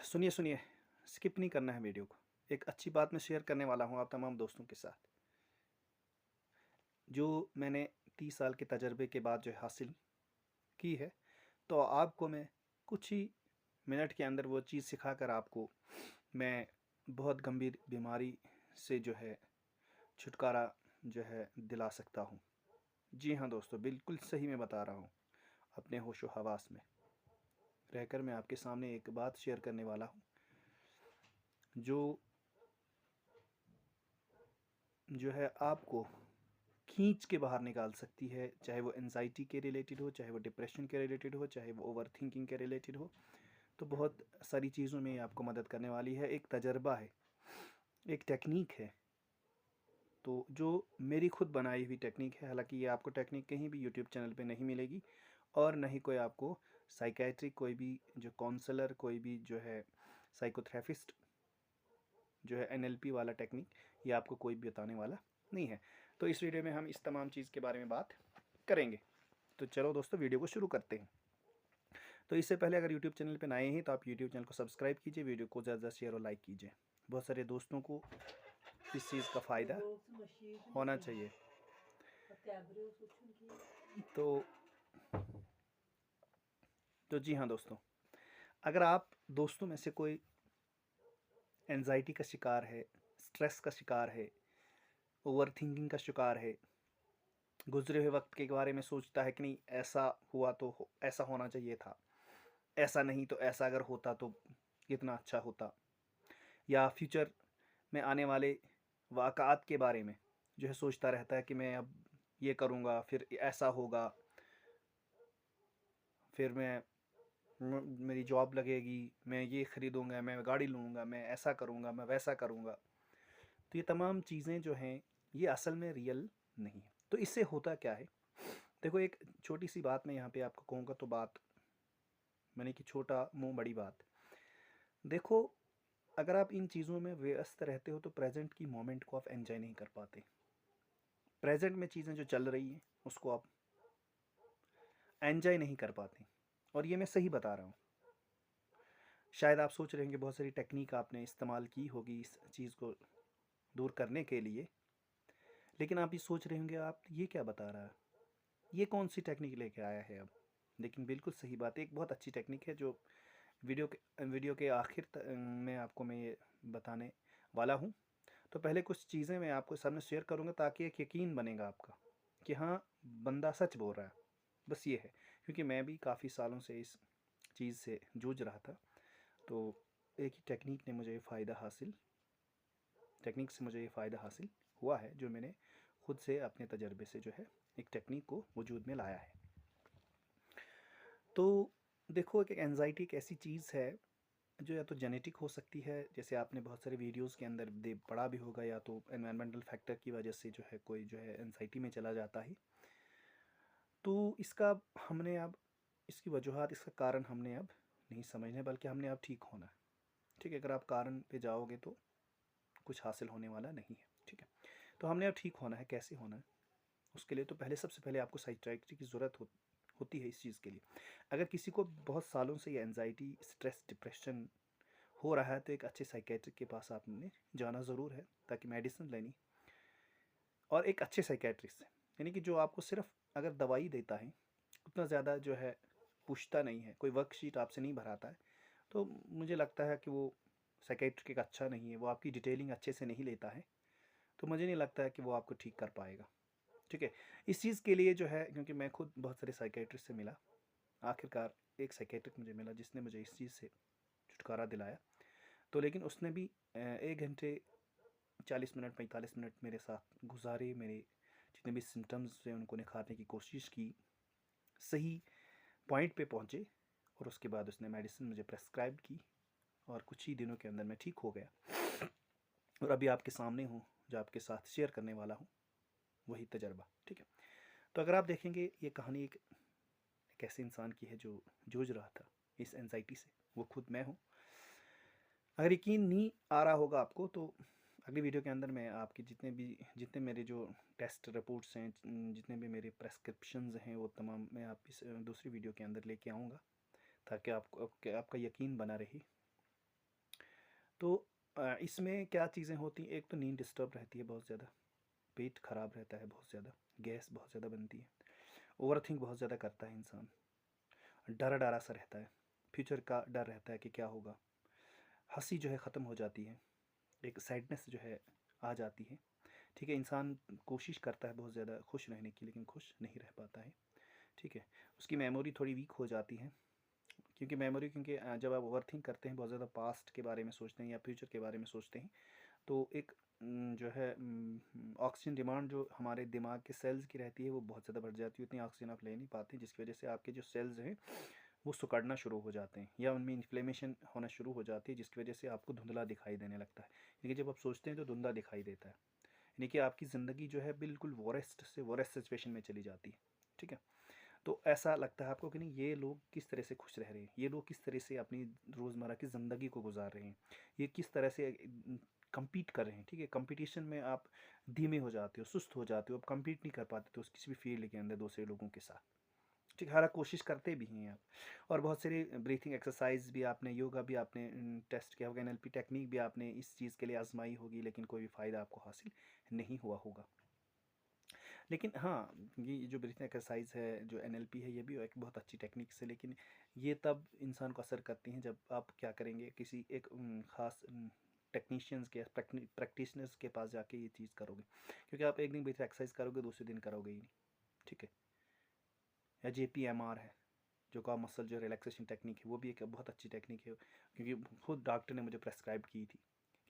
सुनिए सुनिए, स्किप नहीं करना है वीडियो को। एक अच्छी बात मैं शेयर करने वाला हूँ आप तमाम दोस्तों के साथ, जो मैंने 30 साल के तजर्बे के बाद जो है हासिल की है। तो आपको मैं कुछ ही मिनट के अंदर वो चीज़ सिखाकर आपको मैं बहुत गंभीर बीमारी से जो है छुटकारा जो है दिला सकता हूँ। जी हाँ दोस्तों, बिल्कुल सही मैं बता रहा हूँ। अपने होशो हवास में रहकर मैं आपके सामने एक बात शेयर करने वाला हूँ, जो जो है आपको खींच के बाहर निकाल सकती है। चाहे वो एंजाइटी के रिलेटेड हो, चाहे वो डिप्रेशन के रिलेटेड हो, चाहे वो ओवर थिंकिंग के रिलेटेड हो। तो बहुत सारी चीज़ों में ये आपको मदद करने वाली है। एक तजर्बा है, एक टेक्निक है, तो जो मेरी खुद बनाई हुई टेक्निक है। हालांकि ये आपको टेक्निक कहीं भी यूट्यूब चैनल पे नहीं मिलेगी, और ना ही कोई आपको साइकेट्रिक, कोई भी जो काउंसलर, कोई भी जो है साइकोथेरेपिस्ट जो है एनएलपी वाला टेक्निक, ये आपको कोई भी बताने वाला नहीं है। तो इस वीडियो में हम इस तमाम चीज़ के बारे में बात करेंगे। तो चलो दोस्तों, वीडियो को शुरू करते हैं। तो इससे पहले अगर यूट्यूब चैनल पर नए हैं तो आप यूट्यूब चैनल को सब्सक्राइब कीजिए, वीडियो को ज़्यादा शेयर और लाइक कीजिए। बहुत सारे दोस्तों को इस चीज़ का फ़ायदा होना चाहिए। तो जी हाँ दोस्तों, अगर आप दोस्तों में से कोई एनजाइटी का शिकार है, स्ट्रेस का शिकार है, ओवर थिंकिंग का शिकार है, गुजरे हुए वक्त के बारे में सोचता है कि नहीं ऐसा हुआ तो ऐसा होना चाहिए था, ऐसा नहीं तो ऐसा अगर होता तो कितना अच्छा होता, या फ्यूचर में आने वाले वाक़ात के बारे में जो है सोचता रहता है कि मैं अब ये करूँगा फिर ऐसा होगा, फिर मेरी जॉब लगेगी, मैं ये ख़रीदूँगा, मैं गाड़ी लूँगा, मैं ऐसा करूँगा, मैं वैसा करूँगा। तो ये तमाम चीज़ें जो हैं ये असल में रियल नहीं है। तो इससे होता क्या है, देखो एक छोटी सी बात मैं यहाँ पे आपको कहूँगा, तो बात मैंने कि छोटा मुंह बड़ी बात। देखो, अगर आप इन चीज़ों में व्यस्त रहते हो तो प्रेजेंट की मोमेंट को आप एंजॉय नहीं कर पाते। प्रेजेंट में चीज़ें जो चल रही हैं उसको आप एंजॉय नहीं कर पाते, और ये मैं सही बता रहा हूँ। शायद आप सोच रहे होंगे बहुत सारी टेक्निक आपने इस्तेमाल की होगी इस चीज़ को दूर करने के लिए, लेकिन आप ये सोच रहे होंगे आप ये क्या बता रहा है, ये कौन सी टेक्निक लेके आया है अब। लेकिन बिल्कुल सही बात है, एक बहुत अच्छी टेक्निक है जो वीडियो के आखिर में आपको मैं ये बताने वाला हूँ। तो पहले कुछ चीज़ें मैं आपको सामने शेयर करूँगा ताकि एक यकीन बनेगा आपका कि हाँ, बंदा सच बोल रहा है। बस ये है, क्योंकि मैं भी काफ़ी सालों से इस चीज़ से जूझ रहा था। तो एक ही टेक्निक से मुझे ये फ़ायदा हासिल हुआ है, जो मैंने खुद से अपने तजर्बे से जो है एक टेक्निक को वजूद में लाया है। तो देखो, एक एंजाइटी एक ऐसी चीज़ है जो या तो जेनेटिक हो सकती है, जैसे आपने बहुत सारे वीडियोस के अंदर दे पढ़ा भी होगा, या तो एनवायरमेंटल फैक्टर की वजह से जो है कोई जो है एंजाइटी में चला जाता है। तो इसका हमने अब इसकी वजूहात, इसका कारण हमने अब नहीं समझना है, बल्कि हमने अब ठीक होना है। ठीक है, अगर आप कारण पे जाओगे तो कुछ हासिल होने वाला नहीं है। ठीक है, तो हमने अब ठीक होना है। कैसे होना है, उसके लिए तो सबसे पहले आपको साइकियाट्री की ज़रूरत होती है इस चीज़ के लिए। अगर किसी को बहुत सालों से ये एनजाइटी, स्ट्रेस, डिप्रेशन हो रहा है तो एक अच्छे साइकियाट्रिक के पास आपने जाना ज़रूर है, ताकि मेडिसिन लेनी, और एक अच्छे साइकियाट्रिस्ट से, यानी कि जो आपको सिर्फ अगर दवाई देता है, उतना ज़्यादा जो है पूछता नहीं है, कोई वर्कशीट आपसे नहीं भराता है, तो मुझे लगता है कि वो साइकियाट्रिक अच्छा नहीं है। वो आपकी डिटेलिंग अच्छे से नहीं लेता है, तो मुझे नहीं लगता है कि वो आपको ठीक कर पाएगा। ठीक है, इस चीज़ के लिए जो है, क्योंकि मैं खुद बहुत सारे साइकियाट्रिस्ट से मिला, आखिरकार एक साइकियाट्रिक मुझे मिला जिसने मुझे इस चीज़ से छुटकारा दिलाया। तो लेकिन उसने भी 1 घंटे 40 मिनट 45 मिनट मेरे साथ गुजारे, मेरे जितने भी सिम्टम्स थे उनको निखारने की कोशिश की, सही पॉइंट पे पहुँचे, और उसके बाद उसने मेडिसिन मुझे प्रेस्क्राइब की, और कुछ ही दिनों के अंदर मैं ठीक हो गया। और अभी आपके सामने हूँ, जो आपके साथ शेयर करने वाला हूँ वही तजर्बा। ठीक है, तो अगर आप देखेंगे, ये कहानी एक ऐसे इंसान की है जो जूझ रहा था इस एनजाइटी से, वो खुद मैं हूँ। अगर यकीन नहीं आ रहा होगा आपको, तो अगली वीडियो के अंदर मैं आपकी जितने मेरे जो टेस्ट रिपोर्ट्स हैं, जितने भी मेरे प्रेस्क्रिप्शंस हैं, वो तमाम मैं आप इस दूसरी वीडियो के अंदर लेके आऊँगा, ताकि आपका यकीन बना रहे तो इसमें क्या चीज़ें होती हैं, एक तो नींद डिस्टर्ब रहती है बहुत ज़्यादा, पेट खराब रहता है बहुत ज़्यादा, गैस बहुत ज़्यादा बनती है, ओवरथिंक बहुत ज़्यादा करता है इंसान, डरा डरा सा रहता है, फ्यूचर का डर रहता है कि क्या होगा, हंसी जो है ख़त्म हो जाती है, एक सैडनेस जो है आ जाती है। ठीक है, इंसान कोशिश करता है बहुत ज़्यादा खुश रहने की, लेकिन खुश नहीं रह पाता है। ठीक है, उसकी मेमोरी थोड़ी वीक हो जाती है, क्योंकि जब आप ओवरथिंक करते हैं, बहुत ज़्यादा पास्ट के बारे में सोचते हैं या फ्यूचर के बारे में सोचते हैं, तो एक जो है ऑक्सीजन डिमांड जो हमारे दिमाग के सेल्स की रहती है वो बहुत ज़्यादा बढ़ जाती है, उतनी ऑक्सीजन आप ले नहीं पाते, जिसकी वजह से आपके जो सेल्स हैं वो सिकुड़ना शुरू हो जाते हैं या उनमें इन्फ्लेमेशन होना शुरू हो जाती है, जिसकी वजह से आपको धुंधला दिखाई देने लगता है। यानी कि जब आप सोचते हैं तो धुंधला दिखाई देता है, यानी कि आपकी ज़िंदगी जो है बिल्कुल वॉरेस्ट से वॉरेस्ट सिचुएशन में चली जाती है। ठीक है, तो ऐसा लगता है आपको कि नहीं, ये लोग किस तरह से खुश रह रहे हैं, ये लोग किस तरह से अपनी रोज़मर्रा की ज़िंदगी को गुजार रहे हैं, ये किस तरह से compete कर रहे हैं। ठीक है, कंपटीशन में आप धीमे हो जाते हो, सुस्त हो जाते हो, आप compete नहीं कर पाते तो किसी भी फील्ड के अंदर दूसरे लोगों के साथ। ठीक है, हालांकि कोशिश करते भी हैं आप, और बहुत सारी ब्रीथिंग एक्सरसाइज भी आपने, योगा भी आपने टेस्ट किया होगा, एनएलपी टेक्निक भी आपने इस चीज़ के लिए आजमाई होगी, लेकिन कोई भी फ़ायदा आपको हासिल नहीं हुआ होगा। लेकिन हाँ, ये जो ब्रीथिंग एक्सरसाइज है, जो एनएलपी है, ये भी एक बहुत अच्छी टेक्निक है, लेकिन ये तब इंसान को असर करती हैं जब आप क्या करेंगे, किसी एक ख़ास टेक्नीशियंस के प्रैक्टिशनर्स के पास जाके ये चीज़ करोगे, क्योंकि आप एक दिन ब्रीथिंग एक्सरसाइज करोगे, दूसरे दिन करोगे ही नहीं। ठीक है, या JPMR है, जो का मसल जो रिलैक्सेशन टेक्निक है, वो भी एक बहुत अच्छी टेक्निक है, क्योंकि खुद डॉक्टर ने मुझे प्रेस्क्राइब की थी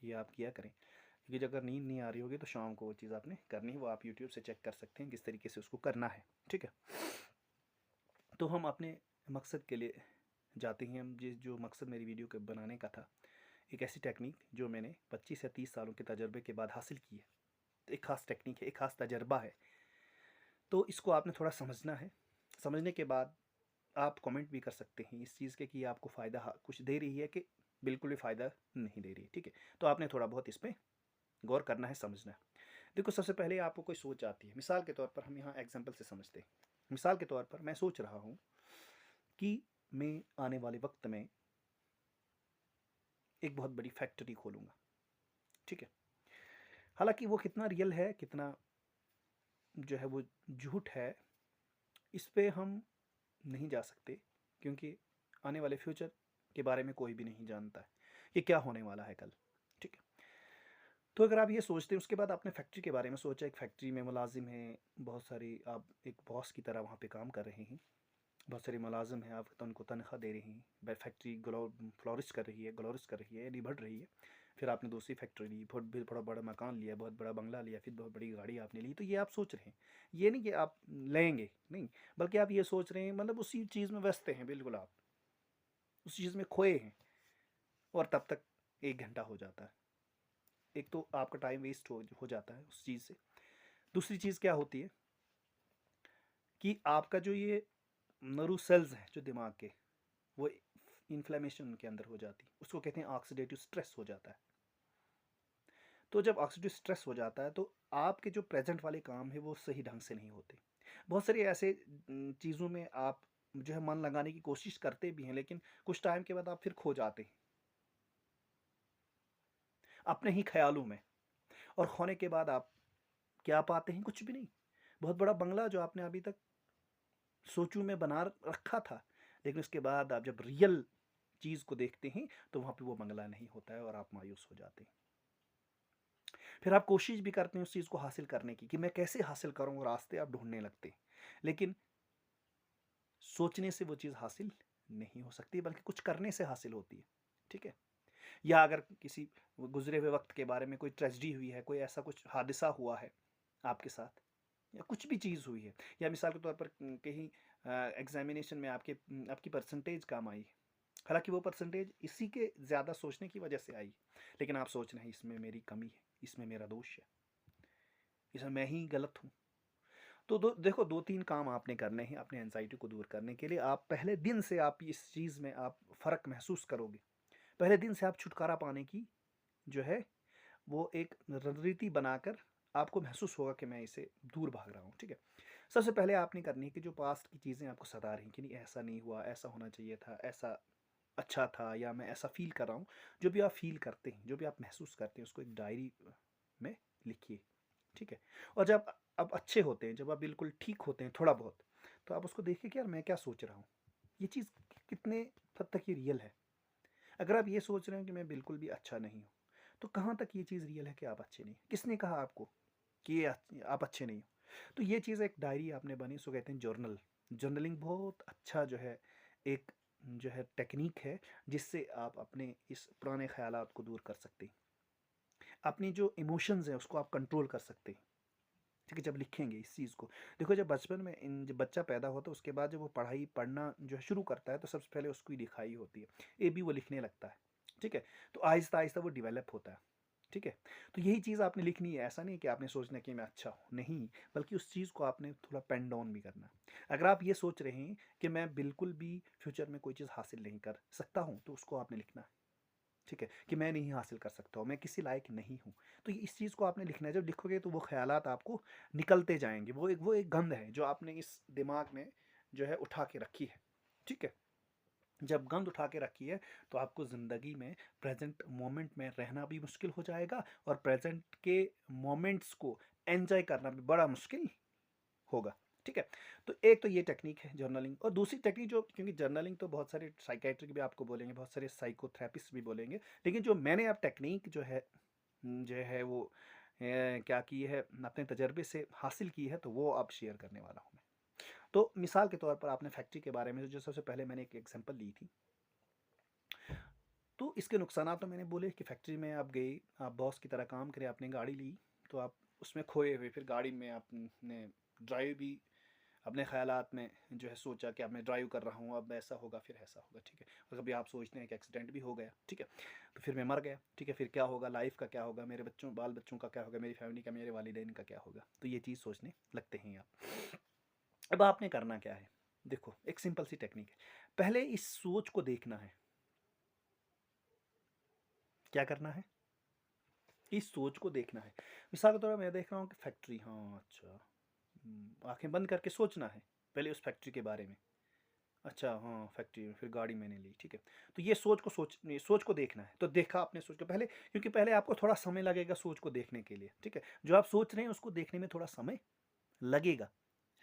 कि ये आप किया करें, क्योंकि जब अगर नींद नहीं आ रही होगी तो शाम को वो चीज़ आपने करनी है, वो आप यूट्यूब से चेक कर सकते हैं किस तरीके से उसको करना है। ठीक है, तो हम अपने मकसद के लिए जाते हैं, हम जिस जो मकसद मेरी वीडियो के बनाने का था, एक ऐसी टेक्निक जो मैंने 25 या 30 सालों के तजर्बे के बाद हासिल की है, तो एक ख़ास टेक्निक है, एक ख़ास तजर्बा है, तो इसको आपने थोड़ा समझना है। समझने के बाद आप कमेंट भी कर सकते हैं इस चीज़ के कि आपको फ़ायदा कुछ दे रही है कि बिल्कुल भी फ़ायदा नहीं दे रही है। ठीक है, तो आपने थोड़ा बहुत इस पर गौर करना है, समझना है। देखो, सबसे पहले आपको कोई सोच आती है, मिसाल के तौर पर हम यहाँ एग्जाम्पल से समझते हैं। मिसाल के तौर पर मैं सोच रहा हूँ कि मैं आने वाले वक्त में एक बहुत बड़ी फैक्ट्री खोलूँगा। ठीक है, हालांकि वो कितना रियल है, कितना जो है वो झूठ है, इस पे हम नहीं जा सकते, क्योंकि आने वाले फ्यूचर के बारे में कोई भी नहीं जानता है कि क्या होने वाला है कल। ठीक है, तो अगर आप ये सोचते हैं, उसके बाद आपने फैक्ट्री के बारे में सोचा, एक फैक्ट्री में मुलाजिम हैं बहुत सारी, आप एक बॉस की तरह वहाँ पे काम कर रहे हैं, बहुत सारे मुलाजिम हैं, आप तो उनको तनख्वाह दे रहे हैं, फैक्ट्री फ्लोरिश कर रही है, ग्लोरिश कर रही है, यानी बढ़ रही है। फिर आपने दूसरी फैक्ट्री ली, बहुत बड़ा बड़ा मकान लिया, बहुत बड़ा बंगला लिया, फिर बहुत बड़ी गाड़ी आपने ली, तो ये आप सोच रहे हैं, ये नहीं कि आप लेंगे नहीं, बल्कि आप ये सोच रहे हैं, मतलब उसी चीज़ में व्यस्त हैं, बिल्कुल आप उस चीज़ में खोए हैं, और तब तक 1 घंटा हो जाता है। एक तो आपका टाइम वेस्ट हो जाता है उस चीज़ से। दूसरी चीज़ क्या होती है कि आपका जो ये नर्व सेल्स हैं जो दिमाग के, वो इन्फ्लेमेशन उनके अंदर हो जाती है, उसको कहते हैं ऑक्सीडेटिव स्ट्रेस हो जाता है। तो जब ऑक्सीडेटिव स्ट्रेस हो जाता है तो आपके जो प्रेजेंट वाले काम है वो सही ढंग से नहीं होते। बहुत सारी ऐसे चीज़ों में आप जो है मन लगाने की कोशिश करते भी हैं, लेकिन कुछ टाइम के बाद आप फिर खो जाते हैं अपने ही ख्यालों में, और खोने के बाद आप क्या पाते हैं, कुछ भी नहीं। बहुत बड़ा बंगला जो आपने अभी तक सोचों में बना रखा था, लेकिन उसके बाद आप जब रियल चीज़ को देखते हैं तो वहाँ पे वो बंगला नहीं होता है, और आप मायूस हो जाते हैं। फिर आप कोशिश भी करते हैं उस चीज़ को हासिल करने की कि मैं कैसे हासिल करूँ, रास्ते आप ढूंढने लगते हैं, लेकिन सोचने से वो चीज़ हासिल नहीं हो सकती, बल्कि कुछ करने से हासिल होती है। ठीक है, या अगर किसी गुजरे हुए वक्त के बारे में कोई ट्रेजेडी हुई है, कोई ऐसा कुछ हादसा हुआ है आपके साथ, या कुछ भी चीज़ हुई है, या मिसाल के तौर पर कहीं एग्जामिनेशन में आपकी परसेंटेज कम आई, हालांकि वो परसेंटेज इसी के ज़्यादा सोचने की वजह से आई, लेकिन आप सोच रहे हैं इसमें मेरी कमी है, इसमें मेरा दोष है, इसमें मैं ही गलत हूँ। तो देखो, 2-3 काम आपने करने हैं अपने एनजाइटी को दूर करने के लिए। आप पहले दिन से आप इस चीज़ में आप फ़र्क महसूस करोगे, पहले दिन से आप छुटकारा पाने की जो है वो एक रणनीति बनाकर आपको महसूस होगा कि मैं इसे दूर भाग रहा हूँ। ठीक है, सबसे पहले आपने करनी है कि जो पास्ट की चीज़ें आपको सता रही कि नहीं, ऐसा नहीं हुआ, ऐसा होना चाहिए था, ऐसा अच्छा था या मैं ऐसा फ़ील कर रहा हूँ। जो भी आप फ़ील करते हैं, जो भी आप महसूस करते हैं, उसको एक डायरी में लिखिए, ठीक है? और जब आप अच्छे होते हैं, जब आप बिल्कुल ठीक होते हैं थोड़ा बहुत, तो आप उसको देखिए कि यार मैं क्या सोच रहा हूँ? ये चीज़ कितने हद तक ये रियल है? अगर आप ये सोच रहे हैं कि मैं बिल्कुल भी अच्छा नहीं हूँ, तो कहाँ तक ये चीज़ रियल है कि आप अच्छे नहीं हैं? किसने कहा आपको कि ये आप अच्छे नहीं हो? तो ये चीज़ एक डायरी आपने बनी, इसको कहते हैं जर्नल। जर्नलिंग बहुत अच्छा जो है एक जो है टेक्नीक है, जिससे आप अपने इस पुराने ख़यालात को दूर कर सकते हैं। अपनी जो इमोशंस हैं उसको आप कंट्रोल कर सकते हैं। ठीक है, जब लिखेंगे इस चीज़ को, देखो जब बचपन में जब बच्चा पैदा होता है उसके बाद जब वो पढ़ाई पढ़ना जो है शुरू करता है, तो सबसे पहले उसकी लिखाई होती है। ए बी वो लिखने लगता है, ठीक है? तो आहिस्ता आहिस्ता वो डेवलप होता है, ठीक है? तो यही चीज़ आपने लिखनी है। ऐसा नहीं कि आपने सोचना है कि मैं अच्छा हूँ, नहीं, बल्कि उस चीज़ को आपने थोड़ा पेन डाउन भी करना है। अगर आप ये सोच रहे हैं कि मैं बिल्कुल भी फ्यूचर में कोई चीज़ हासिल नहीं कर सकता हूँ, तो उसको आपने लिखना है। ठीक है, कि मैं नहीं हासिल कर सकता हूँ, मैं किसी लायक नहीं हूँ। तो इस चीज़ को आपने लिखना है। जब लिखोगे तो वो ख़यालात आपको निकलते जाएँगे। वो एक गंध है जो आपने इस दिमाग में जो है उठा के रखी है। ठीक है? जब गंध उठा के रखी है, तो आपको ज़िंदगी में प्रेज़ेंट मोमेंट में रहना भी मुश्किल हो जाएगा, और प्रेज़ेंट के मोमेंट्स को एन्जॉय करना भी बड़ा मुश्किल होगा। ठीक है? तो एक तो ये टेक्नीक है जर्नलिंग, और दूसरी टेक्नीक जो, क्योंकि जर्नलिंग तो बहुत सारे साइकियाट्रिक भी आपको बोलेंगे, बहुत सारे साइकोथेरेपिस्ट भी बोलेंगे, लेकिन जो मैंने अब टेक्नीक जो है वो क्या की है, अपने तजर्बे से हासिल की है, तो वो अब शेयर करने वाला हूँ मैं। तो मिसाल के तौर पर आपने फैक्ट्री के बारे में जो सबसे पहले मैंने एक एग्जांपल ली थी, तो इसके नुकसानात तो मैंने बोले कि फैक्ट्री में आप गए, आप बॉस की तरह काम करें, आपने गाड़ी ली, तो आप उसमें खोए हुए, फिर गाड़ी में आपने ड्राइव भी अपने ख़यालात में जो है सोचा कि अब मैं ड्राइव कर रहा हूँ, अब ऐसा होगा फिर ऐसा होगा, ठीक है? और कभी आप सोचते हैं कि एक्सीडेंट भी हो गया, ठीक है? तो फिर मैं मर गया, ठीक है? फिर क्या होगा, लाइफ का क्या होगा, मेरे बच्चों बाल बच्चों का क्या होगा, मेरी फैमिली का, मेरे वालिदैन का क्या होगा? तो ये चीज़ सोचने लगते हैं आप। अब आपने करना क्या है? देखो, एक सिंपल सी टेक्निक है। पहले इस सोच को देखना है। क्या करना है? इस सोच को देखना है। मिसाल के तौर पर मैं देख रहा हूँ कि फैक्ट्री, हाँ, अच्छा, आँखें बंद करके सोचना है, पहले उस फैक्ट्री के बारे में। अच्छा, हाँ, फैक्ट्री में, फिर गाड़ी मैंने ली, ठीक है। तो ये सोच को देखना है। तो देखा आपने सोच को पहले, क्योंकि पहले आपको थोड़ा समय लगेगा सोच को देखने के लिए, ठीक है। जो आप सोच रहे हैं उसको देखने में थोड़ा समय लगेगा,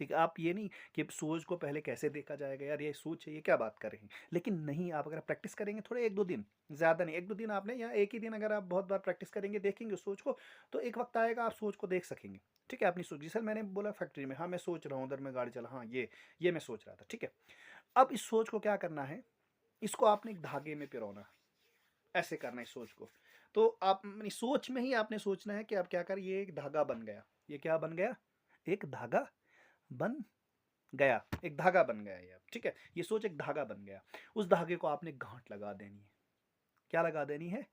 ठीक है। आप ये नहीं कि सोच को पहले कैसे देखा जाएगा, यार ये सोच है, ये क्या बात कर रहे हैं। लेकिन नहीं, आप अगर प्रैक्टिस करेंगे थोड़े 1-2 दिन, ज़्यादा नहीं, 1-2 दिन आपने, या एक ही दिन अगर आप बहुत बार प्रैक्टिस करेंगे, देखेंगे उस सोच को, तो एक वक्त आएगा आप सोच को देख सकेंगे, ठीक है। अपनी सोच, जैसे मैंने बोला फैक्ट्री में, हाँ मैं सोच रहा हूँ उधर मैं गाड़ी चला, हाँ ये मैं सोच रहा था, ठीक है। अब इस सोच को क्या करना है, इसको आपने एक धागे में पिरोना है, ऐसे करना है इस सोच को। तो आप अपनी सोच में ही आपने सोचना है कि अब क्या कर, ये एक धागा बन गया, ये क्या बन गया, एक धागा बन गया, एक धागा बन गया ये अब, ठीक है। ये सोच एक धागा बन गया, उस धागे को आपने गांठ लगा देनी है। क्या लगा देनी है?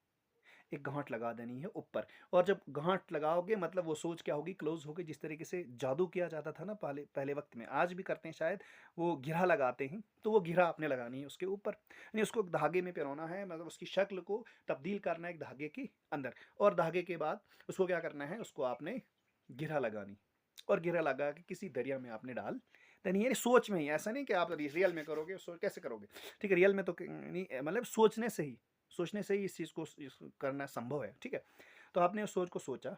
एक गांठ लगा देनी है ऊपर। और जब गांठ लगाओगे मतलब वो सोच क्या होगी, क्लोज होगी। जिस तरीके से जादू किया जाता था ना पहले पहले वक्त में, आज भी करते हैं शायद, वो घेरा लगाते हैं, तो वो घेरा आपने लगानी है उसके ऊपर, यानी उसको एक धागे में पिरोना है, मतलब उसकी शक्ल को तब्दील करना है एक धागे के अंदर। और धागे के बाद उसको क्या करना है, उसको आपने घेरा लगानी, और घेरा लगा के किसी दरिया में आपने डाल देनी है। सोच में ही, ऐसा नहीं कि आप रियल में करोगे, सोच कैसे करोगे, ठीक है। रियल में तो नहीं, मतलब सोचने से ही इस चीज़ को करना संभव है, ठीक है। तो आपने उस सोच को सोचा,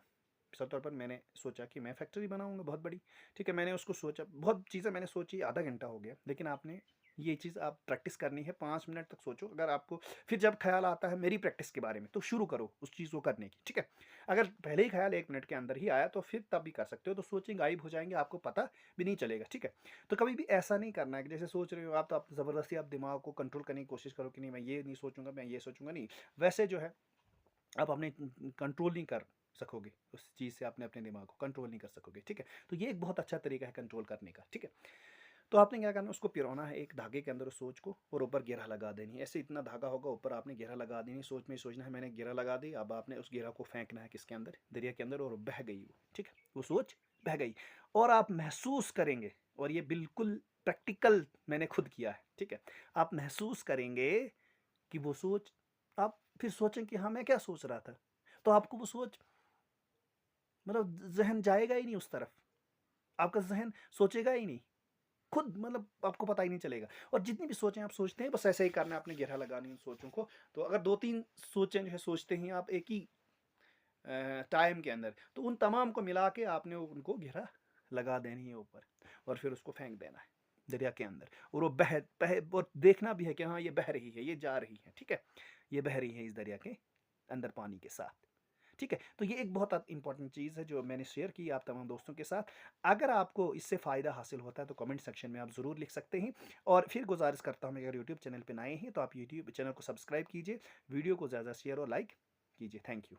मिसाल तौर पर मैंने सोचा कि मैं फैक्ट्री बनाऊंगा बहुत बड़ी, ठीक है। मैंने उसको सोचा, बहुत चीज़ें मैंने सोची, आधा घंटा हो गया, लेकिन आपने ये चीज़ आप प्रैक्टिस करनी है, 5 मिनट तक सोचो। अगर आपको फिर जब ख्याल आता है मेरी प्रैक्टिस के बारे में, तो शुरू करो उस चीज़ को करने की, ठीक है। अगर पहले ही ख्याल 1 मिनट के अंदर ही आया, तो फिर तब भी कर सकते हो, तो सोचें गायब हो जाएंगे, आपको पता भी नहीं चलेगा, ठीक है। तो कभी भी ऐसा नहीं करना है कि जैसे सोच रहे हो आप, तो आप ज़बरदस्ती आप दिमाग को कंट्रोल करने की कोशिश करो कि नहीं मैं ये नहीं सोचूंगा, मैं ये सोचूंगा नहीं। वैसे जो है आप अपने कंट्रोल नहीं कर सकोगे, उस चीज़ से आपने अपने दिमाग को कंट्रोल नहीं कर सकोगे, ठीक है। तो ये एक बहुत अच्छा तरीका है कंट्रोल करने का, ठीक है। तो आपने क्या करना है, उसको पिरोना है एक धागे के अंदर उस सोच को, और ऊपर घेरा लगा देनी है। ऐसे इतना धागा होगा, ऊपर आपने घेरा लगा देनी, सोच में ही सोचना है मैंने घेरा लगा दी। अब आपने उस घेरा को फेंकना है किसके अंदर, दरिया के अंदर, और बह गई वो, ठीक है। वो सोच बह गई, और आप महसूस करेंगे, और ये बिल्कुल प्रैक्टिकल मैंने खुद किया है, ठीक है। आप महसूस करेंगे कि वो सोच, आप फिर सोचें कि हाँ मैं क्या सोच रहा था, तो आपको वो सोच, मतलब जहन जाएगा ही नहीं उस तरफ, आपका जहन सोचेगा ही नहीं, खुद मतलब आपको पता ही नहीं चलेगा। और जितनी भी सोचें आप सोचते हैं, बस ऐसे ही करना है, आपने घेरा लगानी है उन सोचों को। तो अगर 2-3 सोचें जो है सोचते हैं आप एक ही टाइम के अंदर, तो उन तमाम को मिला के आपने उनको घेरा लगा देनी है ऊपर, और फिर उसको फेंक देना है दरिया के अंदर। और वो बह बह और देखना भी है कि हाँ ये बह रही है, ये जा रही है, ठीक है, ये बह रही है इस दरिया के अंदर पानी के साथ। ठीक है, तो ये एक बहुत इंपॉर्टेंट चीज़ है जो मैंने शेयर की आप तमाम दोस्तों के साथ। अगर आपको इससे फ़ायदा हासिल होता है तो कमेंट सेक्शन में आप ज़रूर लिख सकते हैं। और फिर गुजारिश करता हूँ, अगर यूट्यूब चैनल पर नए हैं तो आप यूट्यूब चैनल को सब्सक्राइब कीजिए, वीडियो को ज़्यादा शेयर और लाइक कीजिए। Thank you.